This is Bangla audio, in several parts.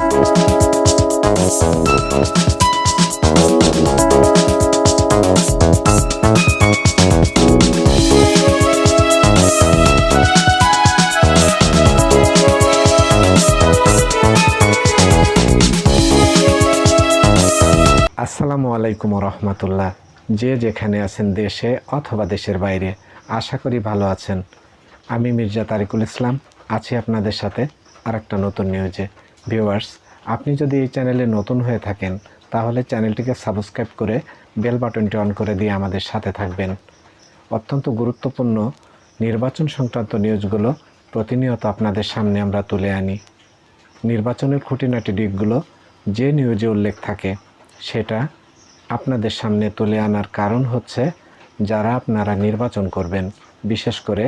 আসসালামু আলাইকুম রহমতুল্লাহ। যে যেখানে আছেন দেশে অথবা দেশের বাইরে, আশা করি ভালো আছেন। আমি মির্জা তারিকুল ইসলাম আছি আপনাদের সাথে আরেকটা নতুন নিউজে। ভিউয়ার্স, আপনি যদি এই চ্যানেলে নতুন হয়ে থাকেন তাহলে চ্যানেলটিকে সাবস্ক্রাইব করে বেল বাটনটি অন করে দিয়ে আমাদের সাথে থাকবেন। অত্যন্ত গুরুত্বপূর্ণ নির্বাচন সংক্রান্ত নিউজগুলো প্রতিনিয়ত আপনাদের সামনে আমরা তুলে আনি। নির্বাচনের খুঁটিনাটি দিকগুলো যে নিউজে উল্লেখ থাকে সেটা আপনাদের সামনে তুলে আনার কারণ হচ্ছে, যারা আপনারা নির্বাচন করবেন, বিশেষ করে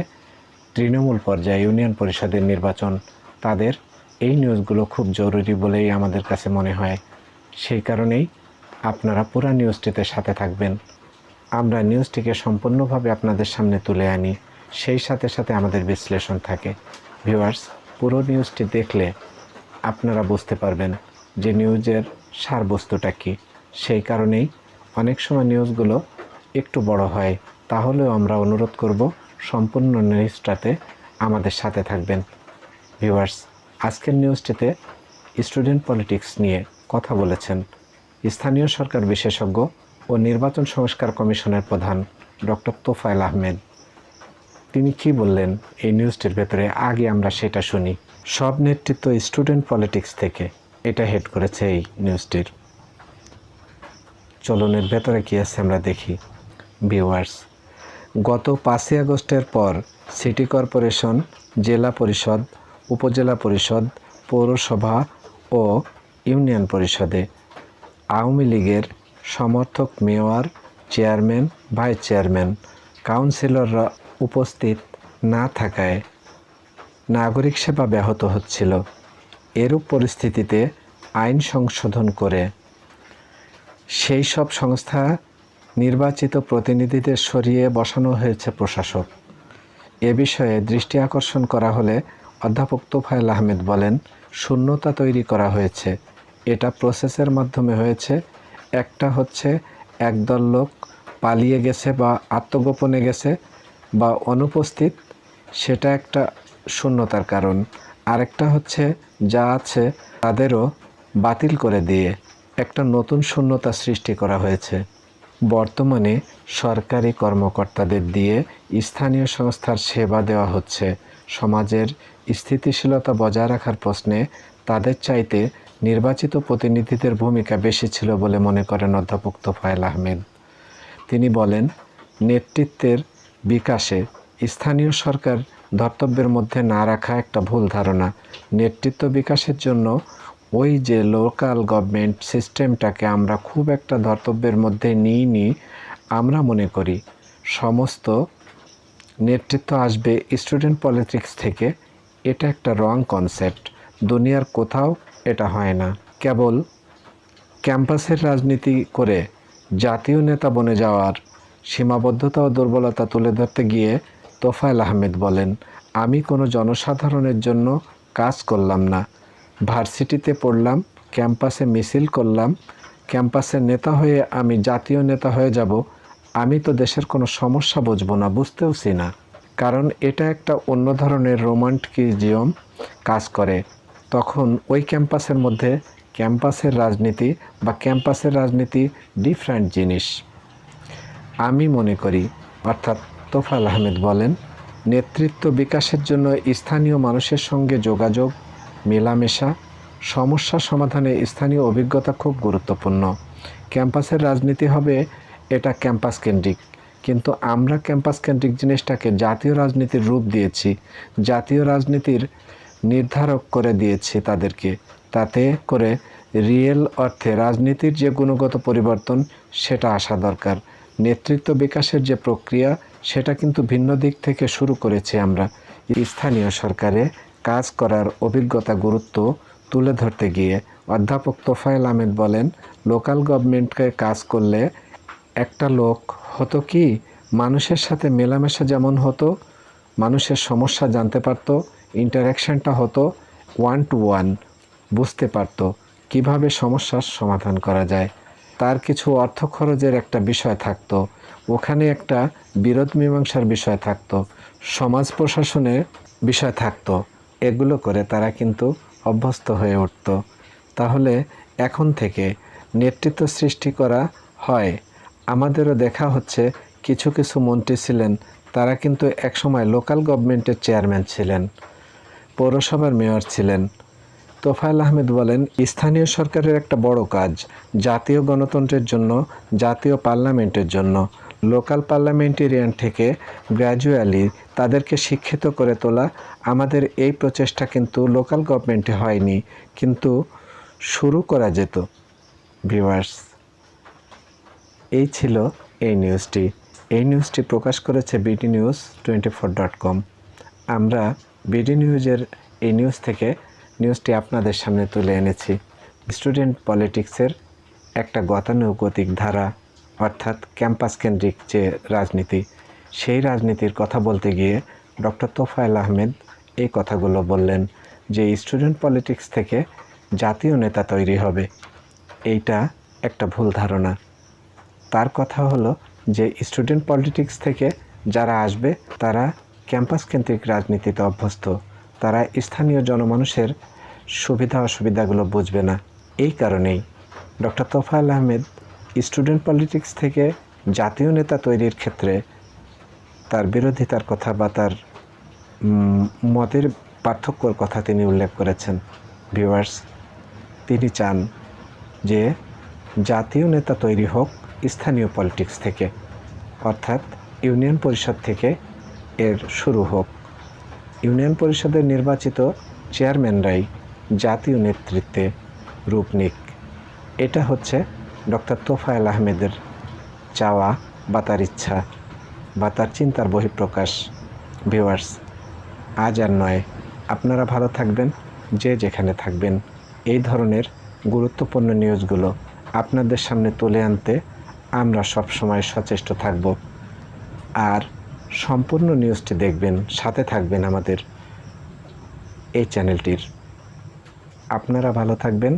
তৃণমূল পর্যায়ে ইউনিয়ন পরিষদের নির্বাচন, তাদের এই নিউজগুলো খুব জরুরি বলেই আমাদের কাছে মনে হয়। সেই কারণেই আপনারা পুরো নিউজটিতে সাথে থাকবেন। আমরা নিউজটিকে সম্পূর্ণভাবে আপনাদের সামনে তুলে আনি, সেই সাথে সাথে আমাদের বিশ্লেষণ থাকে। ভিউয়ার্স, পুরো নিউজটি দেখলে আপনারা বুঝতে পারবেন যে নিউজের সারবস্তুটা কী। সেই কারণেই অনেক সময় নিউজগুলো একটু বড় হয়, তাহলেও আমরা অনুরোধ করব সম্পূর্ণ নিউজটাতে আমাদের সাথে থাকবেন। ভিউয়ার্স, আজকের নিউজটিতে স্টুডেন্ট পলিটিক্স নিয়ে কথা বলেছেন স্থানীয় সরকার বিশেষজ্ঞ ও নির্বাচন সংস্কার কমিশনের প্রধান ডক্টর তোফায়েল আহমেদ। তিনি কি বললেন এই নিউজটির ভেতরে, আগে আমরা সেটা শুনি। সব নেতৃত্ব স্টুডেন্ট পলিটিক্স থেকে, এটা হেড করেছে এই নিউজটির। চলনের ভেতরে কি আছে আমরা দেখি। ভিউয়ার্স, গত 5ই আগস্টের পর সিটি কর্পোরেশন, জেলা পরিষদ, উপজেলা পরিষদ, পৌরসভা ও ইউনিয়ন পরিষদে আওয়ামী লীগের সমর্থক মেয়র, চেয়ারম্যান, ভাইস চেয়ারম্যান, কাউন্সিলররা উপস্থিত না থাকায় নাগরিক সেবা ব্যাহত হচ্ছিল। এরূপ পরিস্থিতিতে আইন সংশোধন করে সেই সব সংস্থা নির্বাচিত প্রতিনিধিদের সরিয়ে বসানো হয়েছে প্রশাসক। এ বিষয়ে দৃষ্টি আকর্ষণ করা হলে অধ্যাপক তোফায়েল আহমেদ বলেন, শূন্যতা তৈরি করা হয়েছে। এটা প্রসেসের মাধ্যমে হয়েছে। একটা হচ্ছে একদল লোক পালিয়ে গেছে বা আত্মগোপনে গেছে বা অনুপস্থিত, সেটা একটা শূন্যতার কারণ। আরেকটা হচ্ছে যা আছে তাদেরও বাতিল করে দিয়ে একটা নতুন শূন্যতা সৃষ্টি করা হয়েছে। বর্তমানে সরকারি কর্মকর্তাদের দিয়ে স্থানীয় সংস্থার সেবা দেওয়া হচ্ছে। সমাজের স্থিতিশীলতা বজায় রাখার প্রশ্নে তাদের চাইতে নির্বাচিত প্রতিনিধিদের ভূমিকা বেশি ছিল বলে মনে করেন অধ্যাপক তোফায়েল আহমেদ। তিনি বলেন, নেতৃত্বের বিকাশে স্থানীয় সরকার ধর্তব্যের মধ্যে না রাখা একটা ভুল ধারণা। নেতৃত্ব বিকাশের জন্য ওই যে লোকাল গভর্নমেন্ট সিস্টেমটাকে আমরা খুব একটা ধর্তব্যের মধ্যে নিইনি। আমরা মনে করি সমস্ত নেতৃত্ব আসবে স্টুডেন্ট পলিটিক্স থেকে। এটা একটা রং কনসেপ্ট। দুনিয়ার কোথাও এটা হয় না। কেবল ক্যাম্পাসের রাজনীতি করে জাতীয় নেতা বনে যাওয়ার সীমাবদ্ধতা ও দুর্বলতা তুলে ধরতে গিয়ে তোফায়েল আহমেদ বলেন, আমি কোনো জনসাধারণের জন্য কাজ করলাম না। ভার্সিটিতে পড়লাম, ক্যাম্পাসে মিছিল করলাম, ক্যাম্পাসের নেতা হয়ে আমি জাতীয় নেতা হয়ে যাব। আমি তো দেশের কোনো সমস্যা বুঝবো না, বুঝতেওছি না। কারণ এটা একটা অন্য ধরনের রোমান্টিকিজম কাজ করে। তখন ওই ক্যাম্পাসের মধ্যে ক্যাম্পাসের রাজনীতি ডিফারেন্ট জিনিস আমি মনে করি। অর্থাৎ তোফায়েল আহমেদ বলেন, নেতৃত্ব বিকাশের জন্য স্থানীয় মানুষের সঙ্গে যোগাযোগ, মেলামেশা, সমস্যা সমাধানে স্থানীয় অভিজ্ঞতা খুব গুরুত্বপূর্ণ। ক্যাম্পাসের রাজনীতি হবে, এটা ক্যাম্পাস কেন্দ্রিক, কিন্তু আমরা ক্যাম্পাস কেন্দ্রিক জিনিসটাকে জাতীয় রাজনীতির রূপ দিয়েছি, জাতীয় রাজনীতির নির্ধারক করে দিয়েছি তাদেরকে। তাতে করে রিয়েল অর্থে রাজনীতির যে গুণগত পরিবর্তন সেটা আসা দরকার। নেতৃত্ব বিকাশের যে প্রক্রিয়া সেটা কিন্তু ভিন্ন দিক থেকে শুরু করেছি আমরা। স্থানীয় সরকারে কাজ করার অভিজ্ঞতা গুরুত্ব তুলে ধরতে গিয়ে অধ্যাপক তোফায়েল আহমেদ বলেন, লোকাল গভর্নমেন্টকে কাজ করলে একটা লোক হতো কি, মানুষের সাথে মেলামেশা যেমন হতো, মানুষের সমস্যা জানতে পারতো, ইন্টারাকশানটা হতো 1 to 1, বুঝতে পারত কিভাবে সমস্যার সমাধান করা যায়। তার কিছু অর্থ খরচের একটা বিষয় থাকতো, ওখানে একটা বিরোধ মীমাংসার বিষয় থাকতো, সমাজ প্রশাসনের বিষয় থাকতো। এগুলো করে তারা কিন্তু অভ্যস্ত হয়ে উঠত। তাহলে এখন থেকে নেতৃত্ব সৃষ্টি করা হয়। আমাদেরও দেখা হচ্ছে কিছু কিছু মন্ত্রী ছিলেন, তারা কিন্তু একসময় লোকাল গভর্নমেন্টের চেয়ারম্যান ছিলেন, পৌরসভার মেয়র ছিলেন। তোফায়েল আহমেদ বলেন, স্থানীয় সরকারের একটা বড় কাজ জাতীয় গণতন্ত্রের জন্য, জাতীয় পার্লামেন্টের জন্য লোকাল পার্লামেন্টেরিয়ান থেকে গ্র্যাজুয়ালি তাদেরকে শিক্ষিত করে তোলা। আমাদের এই প্রচেষ্টা কিন্তু লোকাল গভর্নমেন্টে হয়নি, কিন্তু শুরু করা যেত। ভিউয়ার্স, এই ছিল এই নিউজটি। এই নিউজটি প্রকাশ করেছে bdnews24.com। আমরা বিডি নিউজের এই নিউজ থেকে নিউজটি আপনাদের সামনে তুলে এনেছি। স্টুডেন্ট পলিটিক্সের একটা গতানুগতিক ধারা, অর্থাৎ ক্যাম্পাস কেন্দ্রিক যে রাজনীতি, সেই রাজনীতির কথা বলতে গিয়ে ডক্টর তোফায়েল আহমেদ এই কথাগুলো বললেন যে স্টুডেন্ট পলিটিক্স থেকে জাতীয় নেতা তৈরি হবে। এইটা একটা ভুল ধারণা। তার কথা হলো যে স্টুডেন্ট পলিটিক্স থেকে যারা আসবে তারা ক্যাম্পাস কেন্দ্রিক রাজনীতিতে অভ্যস্ত, তারা স্থানীয় জনমানুষের সুবিধা অসুবিধাগুলো বুঝবে না। এই কারণেই doctor Tofail Ahmed student politics থেকে জাতীয় নেতা তৈরির ক্ষেত্রে তার বিরোধিতার কথা বা তার মতের পার্থক্যর কথা তিনি উল্লেখ করেছেন। ভিউয়ার্স, তিনি চান যে জাতীয় নেতা তৈরি হোক স্থানীয় পলিটিক্স থেকে, অর্থাৎ ইউনিয়ন পরিষদ থেকে এর শুরু হোক। ইউনিয়ন পরিষদের নির্বাচিত চেয়ারম্যানরাই জাতীয় নেতৃত্বে রূপ নিক। এটা হচ্ছে ডক্টর তোফায়েল আহমেদের চাওয়া বা তার ইচ্ছা বা তার চিন্তার বহিঃপ্রকাশ। ভিউয়ার্স, আজ আর নয়, আপনারা ভালো থাকবেন, যে যেখানে থাকবেন। এই ধরনের গুরুত্বপূর্ণ নিউজগুলো আপনাদের সামনে তুলে আনতে আমরা সবসময় সচেষ্ট থাকব। আর সম্পূর্ণ নিউজটি দেখবেন, সাথে থাকবেন আমাদের এই চ্যানেলটির। আপনারা ভালো থাকবেন,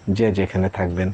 যে যেখানে থাকবেন।